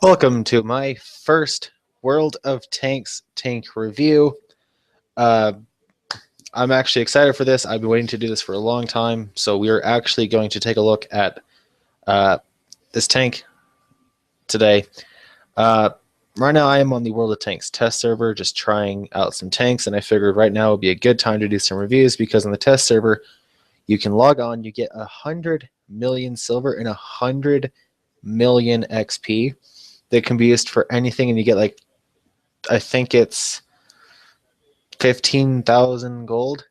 Welcome to my first World of Tanks tank review. Uh, I'm actually excited for this. I've been waiting to do this for a long time. So we are actually going to take a look at uh, this tank today. Uh, right now I am on the World of Tanks test server just trying out some tanks, and I figured right now would be a good time to do some reviews because on the test server you can log on, you get 100 million silver and 100 million XP that can be used for anything, and you get like, I think it's 15,000 gold.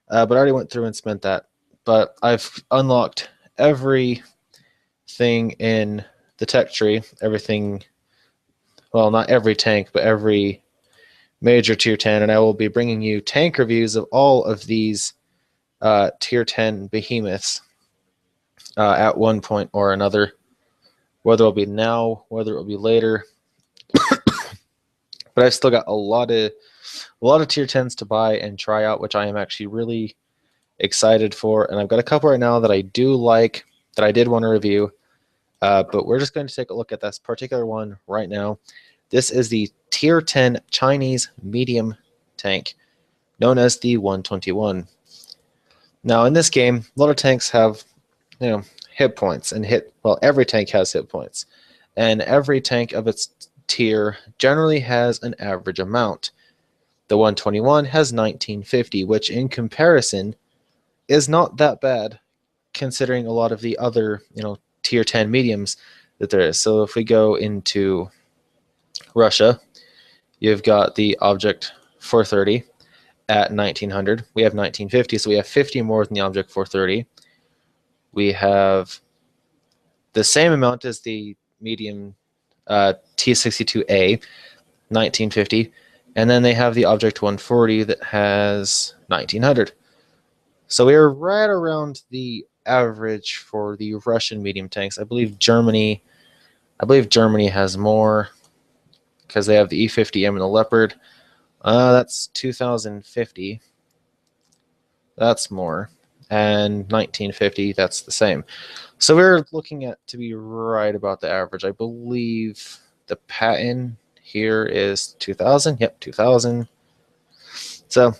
But I already went through and spent that. But I've unlocked everything in the tech tree. Everything, well, not every tank, but every major tier 10. And I will be bringing you tank reviews of all of these tier 10 behemoths at one point or another. Whether it'll be now, whether it'll be later. But I've still got a lot of tier 10s to buy and try out, which I am actually really excited for. And I've got a couple right now that I do like, that I did want to review. But we're just going to take a look at this particular one right now. This is the tier 10 Chinese medium tank, known as the 121. Now in this game, a lot of tanks have, hit points, and every tank has hit points. And every tank of its tier generally has an average amount. The 121 has 1950, which in comparison is not that bad considering a lot of the other, tier 10 mediums that there is. So if we go into Russia, you've got the Object 430 at 1900. We have 1950, so we have 50 more than the Object 430. We have the same amount as the medium T62A, 1950. And then they have the Object 140 that has 1900. So we are right around the average for the Russian medium tanks. I believe Germany has more because they have the E50M and the Leopard. That's 2050. That's more. And 1950, that's the same. So we're looking at to be right about the average. I believe the patent here is 2000. Yep, 2000. So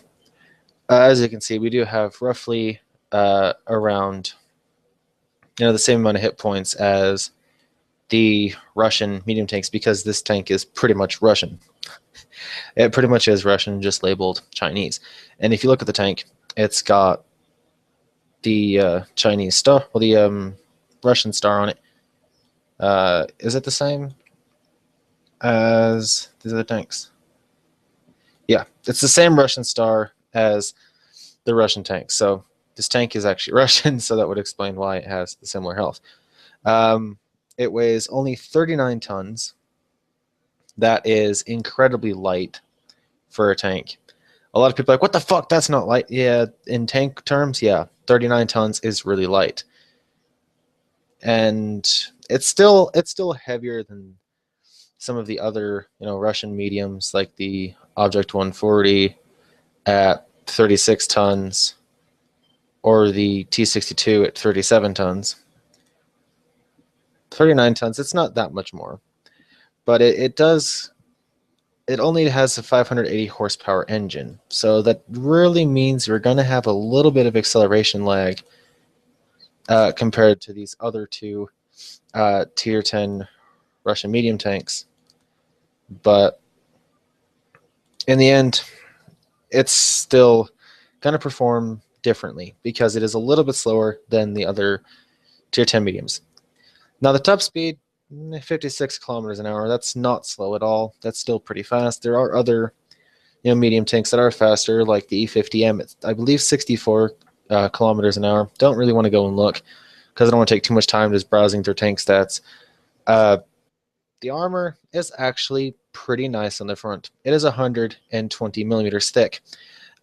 as you can see, we do have roughly around the same amount of hit points as the Russian medium tanks, because this tank is pretty much Russian. It pretty much is Russian, just labeled Chinese. And if you look at the tank, it's got the Chinese star, well, the Russian star on it. Is it the same as these other tanks? Yeah, it's the same Russian star as the Russian tank. So this tank is actually Russian, so that would explain why it has the similar health. It weighs only 39 tons. That is incredibly light for a tank. A lot of people are like, what the fuck, that's not light. Yeah, in tank terms, yeah, 39 tons is really light. And it's still heavier than some of the other, Russian mediums, like the Object 140 at 36 tons, or the T62 at 37 tons. 39 tons, it's not that much more. But it only has a 580 horsepower engine. So that really means you're going to have a little bit of acceleration lag compared to these other two tier 10 Russian medium tanks. But in the end, it's still going to perform differently because it is a little bit slower than the other tier 10 mediums. Now the top speed, 56 kilometers an hour. That's not slow at all. That's still pretty fast. There are other, medium tanks that are faster, like the E50M. It's, I believe, 64 kilometers an hour. Don't really want to go and look because I don't want to take too much time just browsing through tank stats. The armor is actually pretty nice on the front. It is 120 millimeters thick.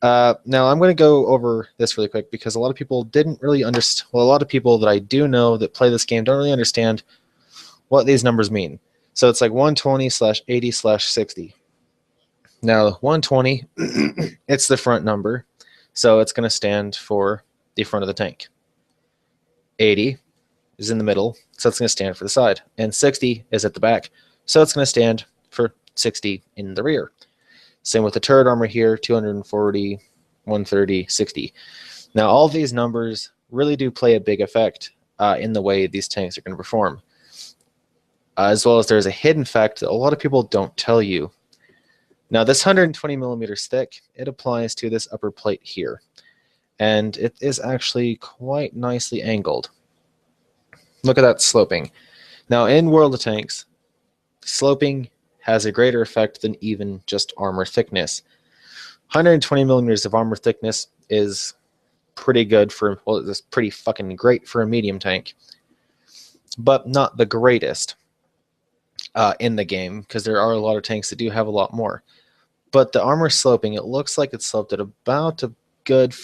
Now I'm going to go over this really quick because a lot of people didn't really understand. Well, a lot of people that I do know that play this game don't really understand what these numbers mean. So it's like 120/80/60. Now 120, it's the front number, so it's going to stand for the front of the tank. 80 is in the middle, so it's going to stand for the side, and 60 is at the back, So it's going to stand for 60 in the rear. Same with the turret armor here, 240, 130, 60. Now, all these numbers really do play a big effect in the way these tanks are going to perform. As well as there's a hidden fact that a lot of people don't tell you. Now, this 120 millimeters thick, it applies to this upper plate here. And it is actually quite nicely angled. Look at that sloping. Now, in World of Tanks, sloping has a greater effect than even just armor thickness. 120 millimeters of armor thickness is pretty good for, well, it's pretty fucking great for a medium tank, but not the greatest in the game, because there are a lot of tanks that do have a lot more. But the armor sloping, it looks like it's sloped at about a good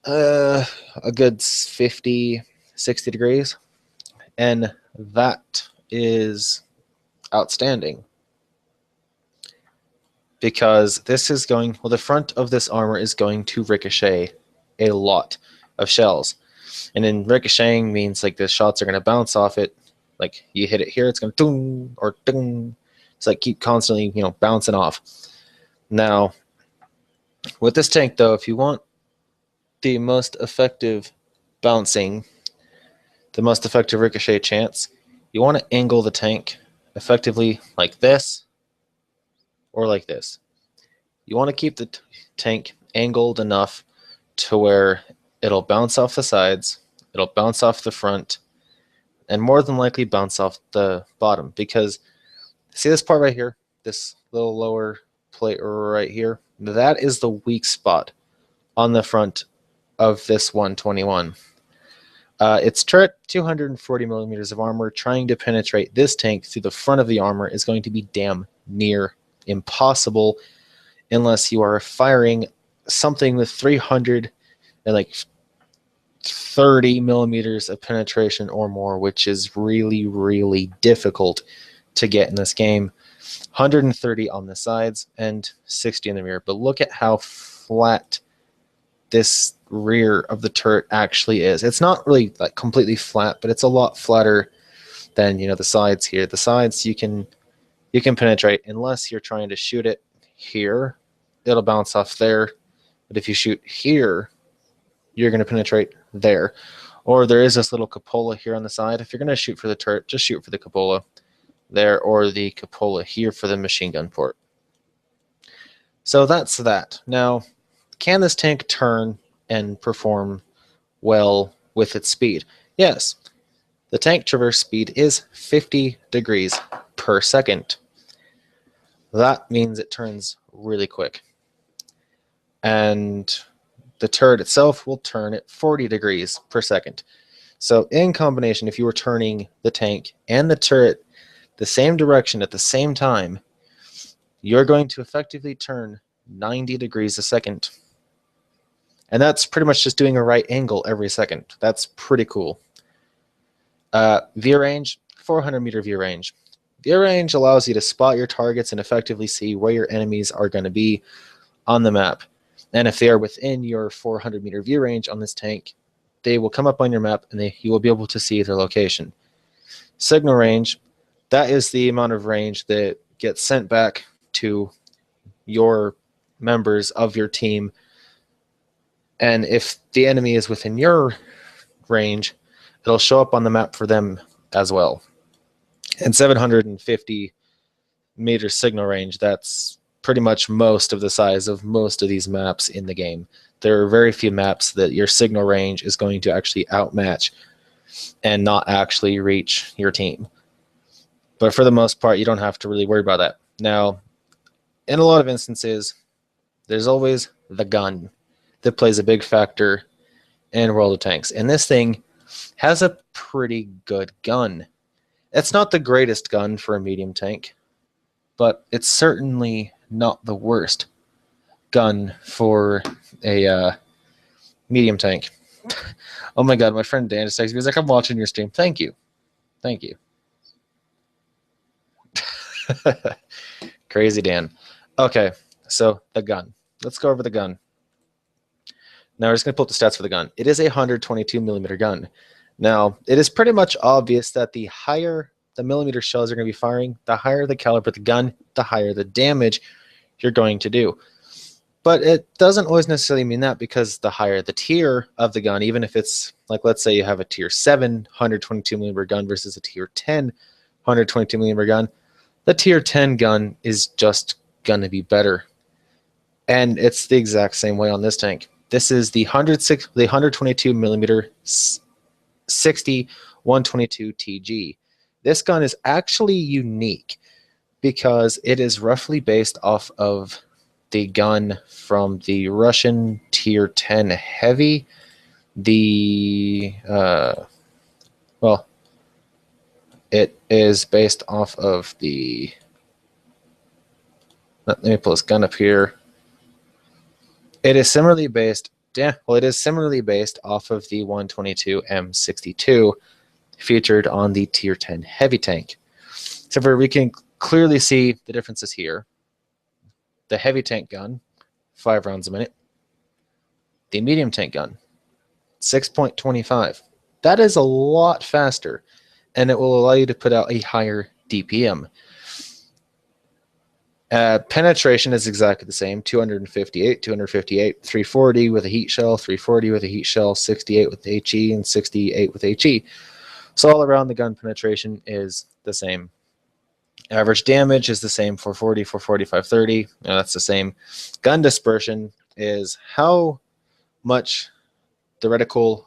a good 50, 60 degrees, and that is outstanding, because this is going, well, the front of this armor is going to ricochet a lot of shells. And in ricocheting means like the shots are going to bounce off it. Like you hit it here, it's going to ding or ding. It's like keep constantly, bouncing off. Now, with this tank though, if you want the most effective bouncing, the most effective ricochet chance, you want to angle the tank effectively like this or like this. You want to keep the tank angled enough to where it'll bounce off the sides, it'll bounce off the front, and more than likely bounce off the bottom. Because see this part right here, this little lower plate right here, that is the weak spot on the front of this 121. Its turret, 240 millimeters of armor, trying to penetrate this tank through the front of the armor is going to be damn near impossible unless you are firing something with 330 millimeters of penetration or more, which is really, really difficult to get in this game. 130 on the sides and 60 in the rear. But look at how flat this rear of the turret actually is. It's not really like completely flat, but it's a lot flatter than the sides here. The sides you can penetrate unless you're trying to shoot it here. It'll bounce off there. But if you shoot here, you're going to penetrate there. Or there is this little cupola here on the side. If you're going to shoot for the turret, just shoot for the cupola there, or the cupola here for the machine gun port. So that's that. Now, can this tank turn and perform well with its speed? Yes. The tank traverse speed is 50 degrees per second. That means it turns really quick. And the turret itself will turn at 40 degrees per second. So in combination, if you were turning the tank and the turret the same direction at the same time, you're going to effectively turn 90 degrees a second. And that's pretty much just doing a right angle every second. That's pretty cool. View range, 400 meter view range. View range allows you to spot your targets and effectively see where your enemies are going to be on the map. And if they are within your 400 meter view range on this tank, they will come up on your map and you will be able to see their location. Signal range, that is the amount of range that gets sent back to your members of your team. And if the enemy is within your range, it'll show up on the map for them as well. And 750 meter signal range, that's pretty much most of the size of most of these maps in the game. There are very few maps that your signal range is going to actually outmatch and not actually reach your team. But for the most part, you don't have to really worry about that. Now, in a lot of instances, there's always the gun that plays a big factor in World of Tanks. And this thing has a pretty good gun. It's not the greatest gun for a medium tank, but it's certainly not the worst gun for a medium tank. Oh my god, my friend Dan just texted me. He's like, I'm watching your stream. Thank you. Thank you. Crazy Dan. Okay, so the gun. Let's go over the gun. Now we're just going to pull up the stats for the gun. It is a 122 millimeter gun. Now, it is pretty much obvious that the higher the millimeter shells are going to be firing, the higher the caliber of the gun, the higher the damage you're going to do. But it doesn't always necessarily mean that, because the higher the tier of the gun, even if it's like, let's say you have a tier 7 122 millimeter gun versus a tier 10 122 millimeter gun, the tier 10 gun is just going to be better. And it's the exact same way on this tank. This is the 122 millimeter 60 122 TG. This gun is actually unique because it is roughly based off of the gun from the Russian tier 10 heavy. Well, it is based off of the, let me pull this gun up here. It is similarly based, it is similarly based off of the 122 M62 featured on the tier 10 heavy tank. So where we can clearly see the differences here. The heavy tank gun, 5 rounds a minute. The medium tank gun, 6.25. That is a lot faster, and it will allow you to put out a higher DPM. Penetration is exactly the same, 258, 340 with a heat shell, 340 with a heat shell, 68 with HE, and 68 with HE. So all around the gun penetration is the same. Average damage is the same, 440, 440, 530. That's the same. Gun dispersion is how much the reticle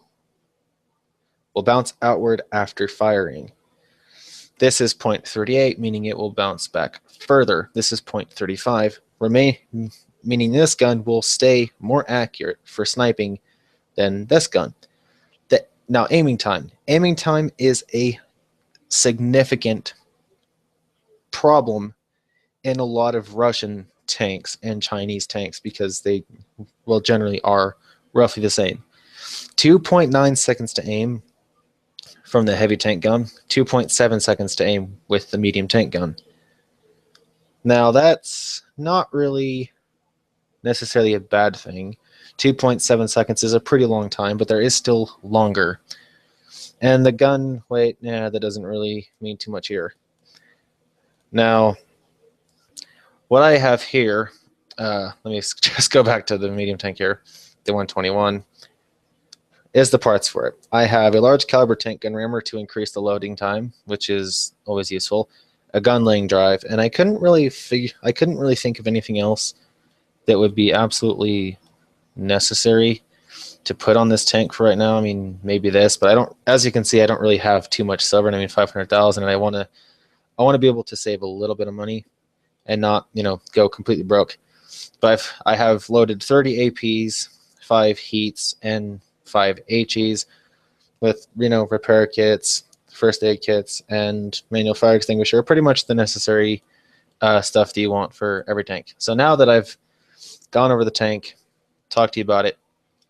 will bounce outward after firing. This is 0.38, meaning it will bounce back further. This is 0.35, meaning this gun will stay more accurate for sniping than this gun. Now, aiming time. Aiming time is a significant problem in a lot of Russian tanks and Chinese tanks because they, well, generally are roughly the same. 2.9 seconds to aim from the heavy tank gun, 2.7 seconds to aim with the medium tank gun. Now, that's not really necessarily a bad thing. 2.7 seconds is a pretty long time, but there is still longer. And the gun weight, that doesn't really mean too much here. Now, what I have here, let me just go back to the medium tank here, the 121, is the parts for it. I have a large caliber tank gun rammer to increase the loading time, which is always useful, a gun laying drive, and I couldn't really think of anything else that would be absolutely necessary to put on this tank for right now. I mean, maybe this, but I don't, as you can see, I don't really have too much silver. I mean, 500,000, and I want to be able to save a little bit of money and not, go completely broke. But I have loaded 30 APs, 5 heats, and 5 HEs with, repair kits, first aid kits, and manual fire extinguisher, pretty much the necessary stuff that you want for every tank. So now that I've gone over the tank, talked to you about it,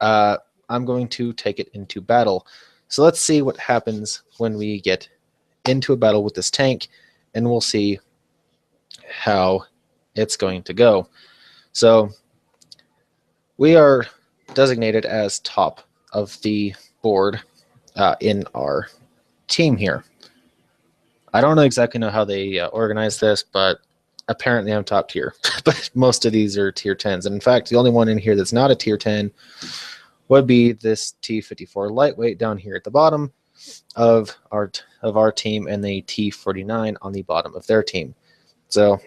I'm going to take it into battle. So let's see what happens when we get into a battle with this tank, and we'll see how it's going to go. So we are designated as top of the board in our team here. I don't exactly know how they organize this, but apparently I'm top tier. But most of these are tier 10s. And in fact, the only one in here that's not a tier 10 would be this T54 lightweight down here at the bottom of our team, and the T49 on the bottom of their team. So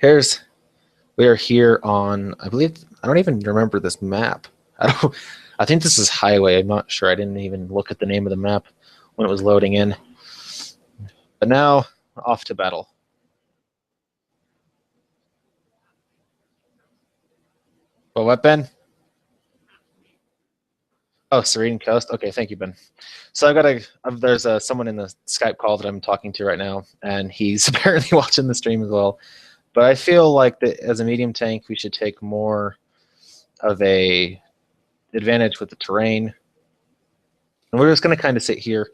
we are here on, I don't even remember this map. I think this is highway. I'm not sure. I didn't even look at the name of the map when it was loading in. But now, off to battle. What, Ben? Oh, Serene Coast. Okay, thank you, Ben. So there's someone in the Skype call that I'm talking to right now, and he's apparently watching the stream as well. But I feel like that as a medium tank, we should take more of a advantage with the terrain. And we're just going to kind of sit here,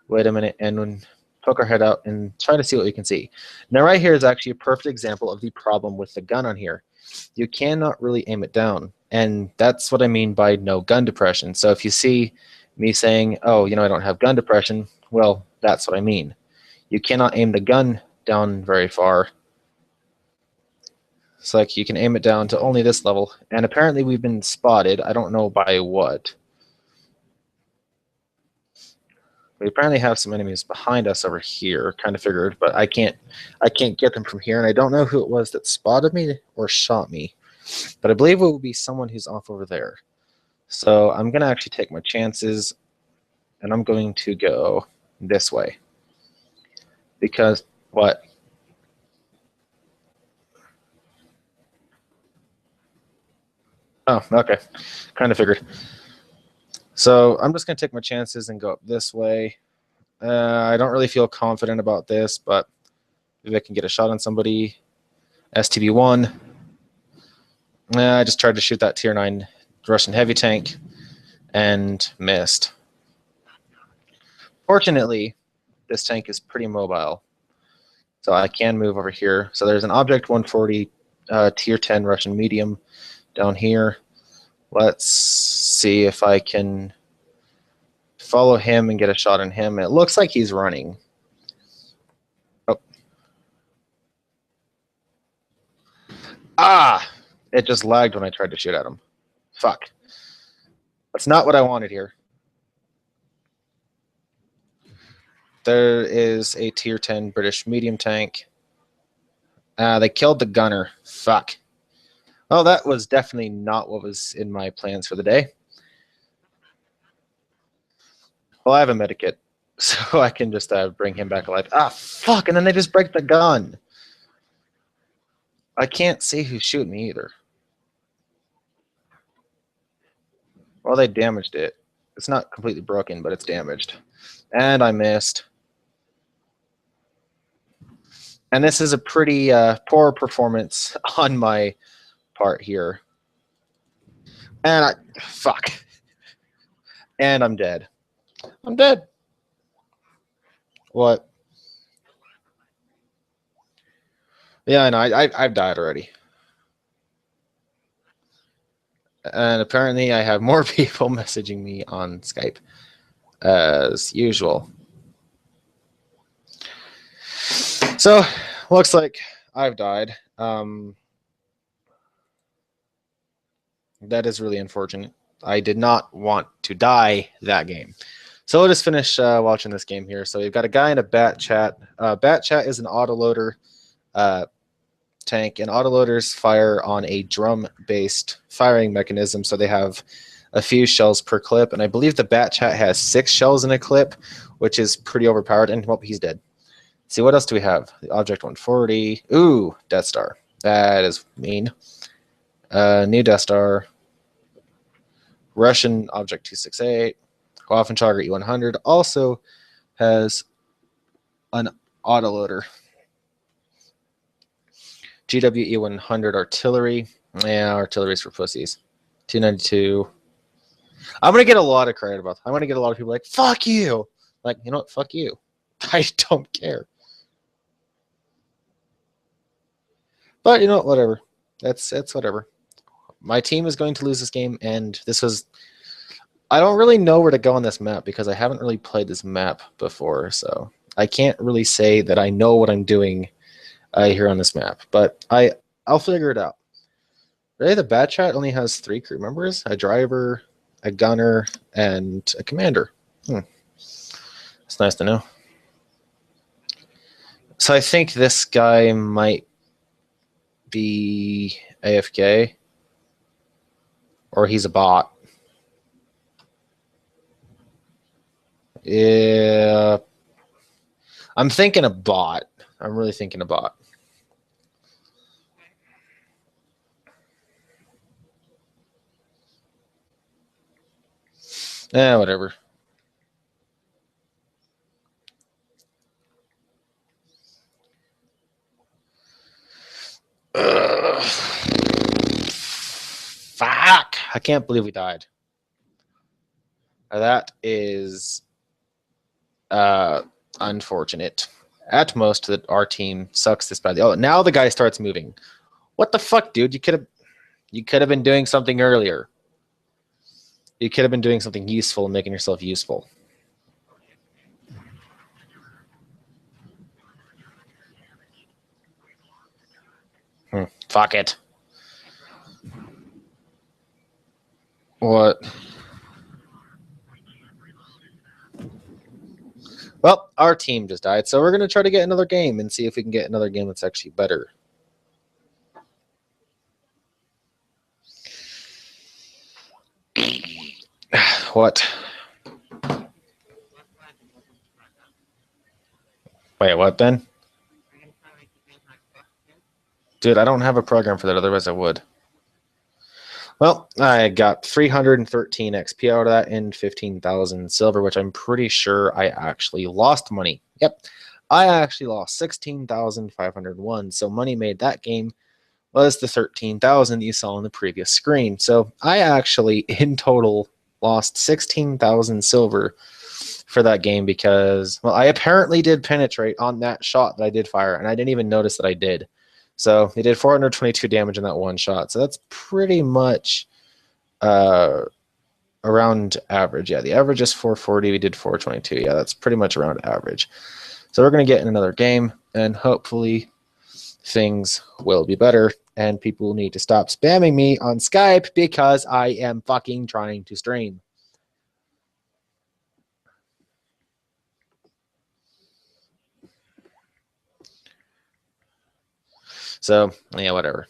wait a minute, and poke our head out and try to see what we can see. Now, right here is actually a perfect example of the problem with the gun on here. You cannot really aim it down. And that's what I mean by no gun depression. So if you see Me saying, oh, I don't have gun depression. Well, that's what I mean. You cannot aim the gun down very far. It's like you can aim it down to only this level. And apparently we've been spotted. I don't know by what. We apparently have some enemies behind us over here, kind of figured, but I can't get them from here, and I don't know who it was that spotted me or shot me. But I believe it will be someone who's off over there. So I'm gonna actually take my chances, and I'm going to go this way. Because what? Oh, okay. Kind of figured. So I'm just going to take my chances and go up this way. I don't really feel confident about this, but maybe I can get a shot on somebody. STB-1. I just tried to shoot that tier 9 Russian heavy tank and missed. Fortunately, this tank is pretty mobile, so I can move over here. So there's an Object 140 tier 10 Russian medium down here. Let's see if I can follow him and get a shot on him. It looks like he's running. Oh. Ah! It just lagged when I tried to shoot at him. Fuck. That's not what I wanted here. There is a tier 10 British medium tank. They killed the gunner. Fuck. Well, that was definitely not what was in my plans for the day. Well, I have a medikit, so I can just bring him back alive. Ah, fuck, and then they just break the gun. I can't see who's shooting me either. Well, they damaged it. It's not completely broken, but it's damaged. And I missed. And this is a pretty poor performance on my part here. And fuck. And I'm dead. I'm dead. What? Yeah, I know. I've died already. And apparently I have more people messaging me on Skype as usual. So, looks like I've died. That is really unfortunate. I did not want to die that game. So we'll just finish watching this game here. So we've got a guy in a bat chat. Bat chat is an autoloader tank, and autoloaders fire on a drum-based firing mechanism, so they have a few shells per clip, and I believe the bat chat has 6 shells in a clip, which is pretty overpowered, and well, he's dead. Let's see, what else do we have? The Object 140. Ooh, Death Star. That is mean. New Death Star. Russian Object 268. Waffenschlager E100 also has an autoloader. GW E100 artillery. Yeah, artillery's for pussies. 292. I'm going to get a lot of credit about that. I'm going to get a lot of people like, fuck you. Like, you know what? Fuck you. I don't care. But, you know, whatever. That's whatever. My team is going to lose this game, and this was... I don't really know where to go on this map because I haven't really played this map before, so I can't really say that I know what I'm doing here on this map. But I'll figure it out. Really, the Bat Chat only has 3 crew members, a driver, a gunner, and a commander. It's nice to know. So I think this guy might be AFK, or he's a bot. Yeah, I'm thinking a bot. I'm really thinking a bot. Whatever. Fuck! I can't believe we died. That is unfortunate. At most, that our team sucks this badly. Oh, now the guy starts moving. What the fuck, dude? You could have been doing something earlier. You could have been doing something useful and making yourself useful. Fuck it. What? Well, our team just died, so we're going to try to get another game and see if we can get another game that's actually better. What? Wait, what, Ben? Dude, I don't have a program for that, otherwise I would. Well, I got 313 XP out of that and 15,000 silver, which I'm pretty sure I actually lost money. Yep, I actually lost 16,501. So money made that game was the 13,000 that you saw on the previous screen. So I actually, in total, lost 16,000 silver for that game because, well, I apparently did penetrate on that shot that I did fire, and I didn't even notice that I did. So he did 422 damage in that one shot. So that's pretty much around average. Yeah, the average is 440. We did 422. Yeah, that's pretty much around average. So we're going to get in another game, and hopefully things will be better. And people need to stop spamming me on Skype because I am fucking trying to stream. So, yeah, whatever.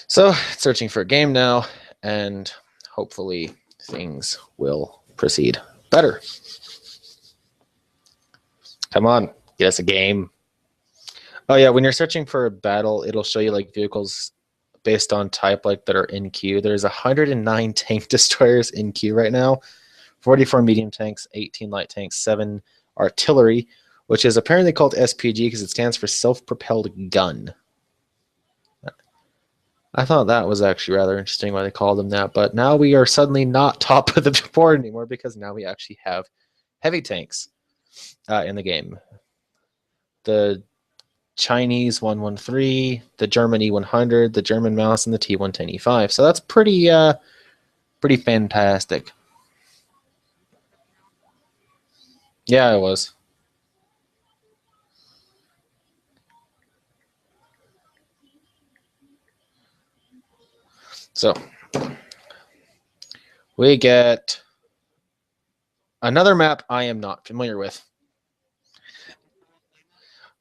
So, searching for a game now, and hopefully things will proceed better. Come on, get us a game. Oh yeah, when you're searching for a battle, it'll show you like vehicles based on type like that are in queue. There's 109 tank destroyers in queue right now, 44 medium tanks, 18 light tanks, 7 artillery, which is apparently called SPG because it stands for self-propelled gun. I thought that was actually rather interesting why they called them that, but now we are suddenly not top of the board anymore because now we actually have heavy tanks in the game. The Chinese 113, the German E100, the German Mouse, and the T110E5. So that's pretty fantastic. Yeah, it was. So we get another map I am not familiar with.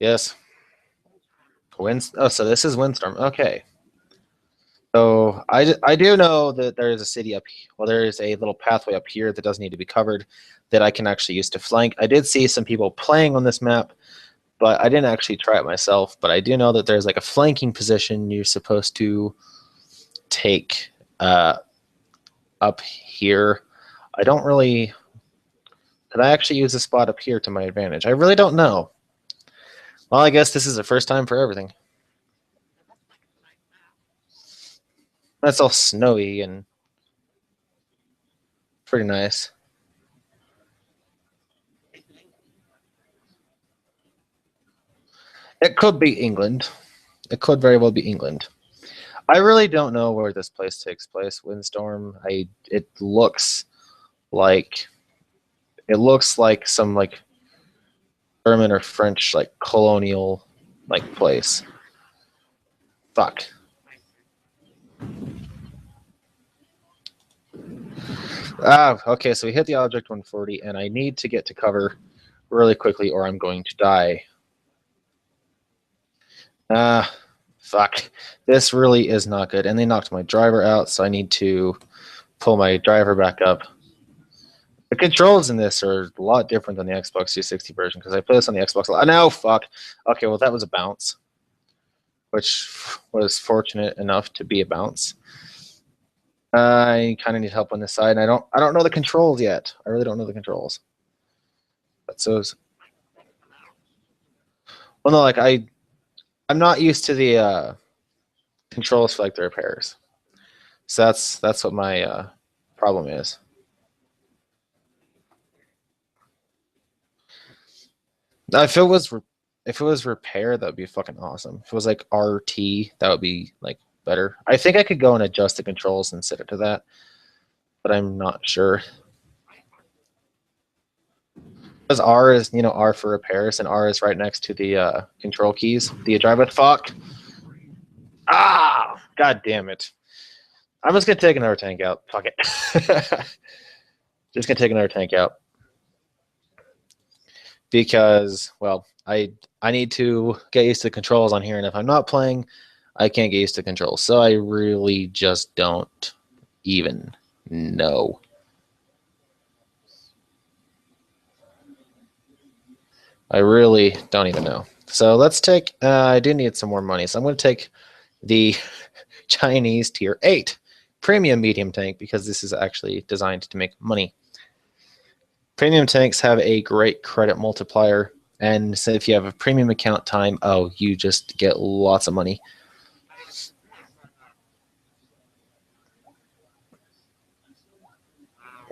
Yes. So this is Windstorm. Okay. So I do know that there is a city up here. Well, there is a little pathway up here that does need to be covered that I can actually use to flank. I did see some people playing on this map, but I didn't actually try it myself. But I do know that there's like a flanking position you're supposed to take up here. I don't really. Could I actually use the spot up here to my advantage? I really don't know. Well, I guess this is the first time for everything. That's all snowy and pretty nice. It could be England. It could very well be England. I really don't know where this place takes place. Windstorm. It looks like some like German or French like colonial like place. Fuck. Okay, so we hit the object 140, and I need to get to cover really quickly, or I'm going to die. Fuck. This really is not good. And they knocked my driver out, so I need to pull my driver back up. The controls in this are a lot different than the Xbox 360 version because I play this on the Xbox. No, fuck. Okay, well that was a bounce, which was fortunate enough to be a bounce. I kind of need help on this side, and I don't know the controls yet. I really don't know the controls. But so, well, no, like I'm not used to the controls for like the repairs. So that's what my problem is. Now, if it was repair, that would be fucking awesome. If it was like RT, that would be like better. I think I could go and adjust the controls and set it to that, but I'm not sure. Because R is, R for repairs, and R is right next to the control keys. Do you drive it? Fuck. Ah! God damn it. I'm just going to take another tank out. Fuck it. Just going to take another tank out. Because, well, I need to get used to the controls on here, and if I'm not playing, I can't get used to controls. So I really just don't even know. I really don't even know. So let's take, I do need some more money. So I'm going to take the Chinese tier 8 premium medium tank because this is actually designed to make money. Premium tanks have a great credit multiplier. And so if you have a premium account time, oh, you just get lots of money.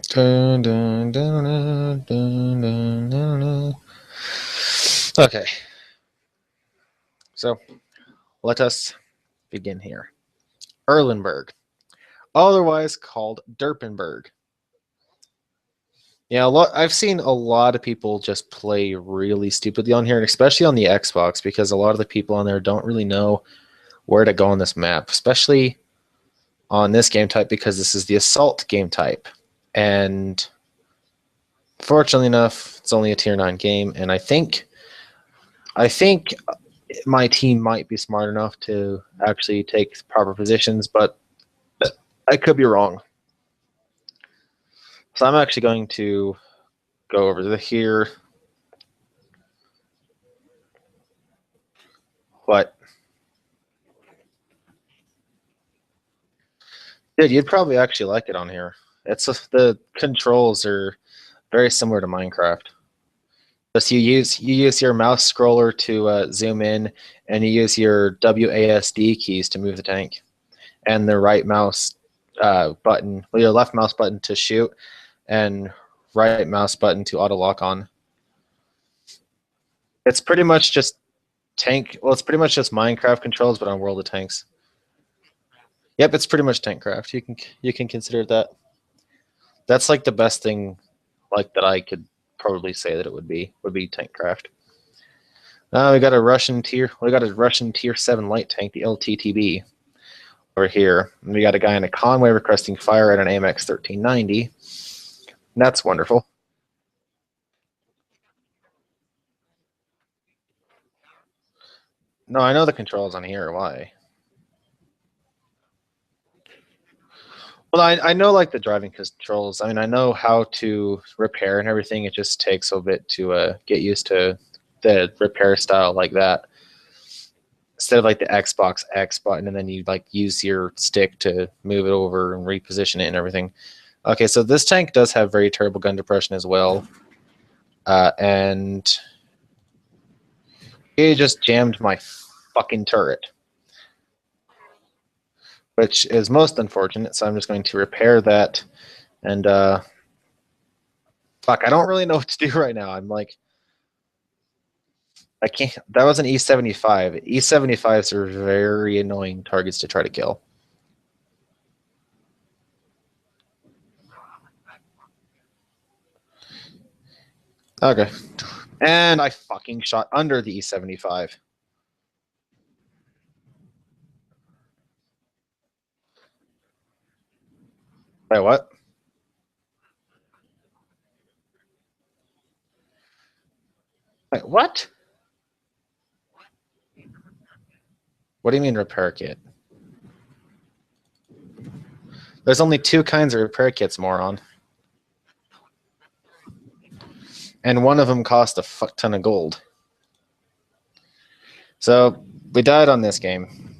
Dun, dun, dun, dun, dun, dun, dun. Okay. So let us begin here. Erlenberg, otherwise called Derpenberg. Yeah, I've seen a lot of people just play really stupidly on here, especially on the Xbox, because a lot of the people on there don't really know where to go on this map, especially on this game type, because this is the assault game type. And fortunately enough, it's only a tier 9 game, and I think my team might be smart enough to actually take proper positions, but I could be wrong. So I'm actually going to go over to here. What? Dude, you'd probably actually like it on here. The controls are very similar to Minecraft. Just you use your mouse scroller to zoom in, and you use your WASD keys to move the tank, and the right mouse button, well, your left mouse button to shoot, and right mouse button to auto lock on. It's pretty much just tank. Well, it's pretty much just Minecraft controls, but on World of Tanks. Yep, it's pretty much Tankcraft. You can consider that. That's like the best thing, like that I could probably say that it would be Tankcraft. We got a Russian tier 7 light tank, the LTTB, over here. And we got a guy in a Conway requesting fire at an AMX 1390. That's wonderful. No, I know the controls on here. Why? Well, I know like the driving controls. I mean, I know how to repair and everything. It just takes a bit to get used to the repair style like that. Instead of like the Xbox X button, and then you like use your stick to move it over and reposition it and everything. Okay, so this tank does have very terrible gun depression as well. And it just jammed my fucking turret, which is most unfortunate. So I'm just going to repair that. And fuck, I don't really know what to do right now. I'm like, I can't. That was an E75. E75s are very annoying targets to try to kill. Okay. And I fucking shot under the E75. Wait, what? Wait, what? What do you mean repair kit? There's only 2 kinds of repair kits, moron. And one of them cost a fuck ton of gold. So we died on this game.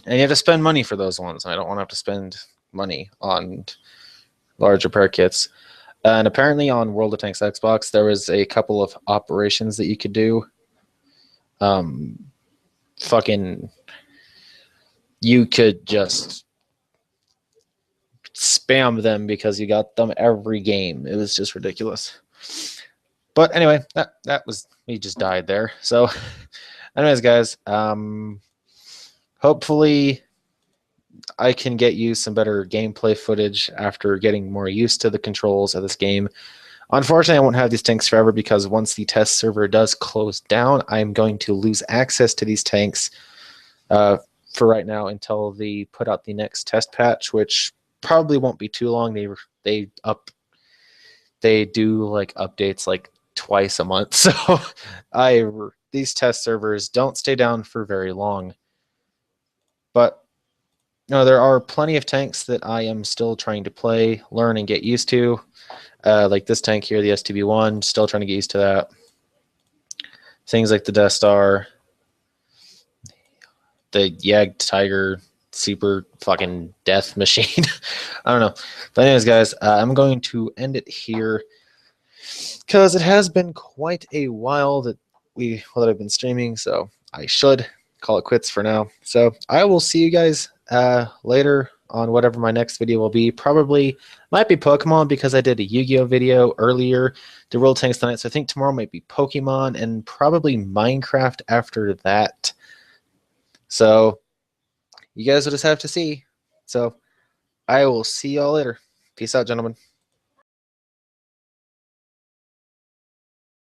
And you have to spend money for those ones. I don't want to have to spend money on large repair kits. And apparently on World of Tanks Xbox, there was a couple of operations that you could do. Fucking, you could just spam them because you got them every game. It was just ridiculous. But anyway, that was, he just died there. So anyways, guys, hopefully I can get you some better gameplay footage after getting more used to the controls of this game. Unfortunately, I won't have these tanks forever because once the test server does close down, I'm going to lose access to these tanks uh, for right now until they put out the next test patch, which probably won't be too long. They do like updates like twice a month, so I these test servers don't stay down for very long. But no, there are plenty of tanks that I am still trying to play, learn, and get used to. Like this tank here, the STB-1, still trying to get used to that. Things like the Death Star, the Yag Tiger, super fucking death machine. I don't know. But anyways, guys, I'm going to end it here because it has been quite a while that I've been streaming, so I should call it quits for now. So I will see you guys later on whatever my next video will be. Probably might be Pokemon because I did a Yu-Gi-Oh video earlier to World Tanks Tonight. So I think tomorrow might be Pokemon and probably Minecraft after that. So you guys will just have to see. So I will see y'all later. Peace out, gentlemen.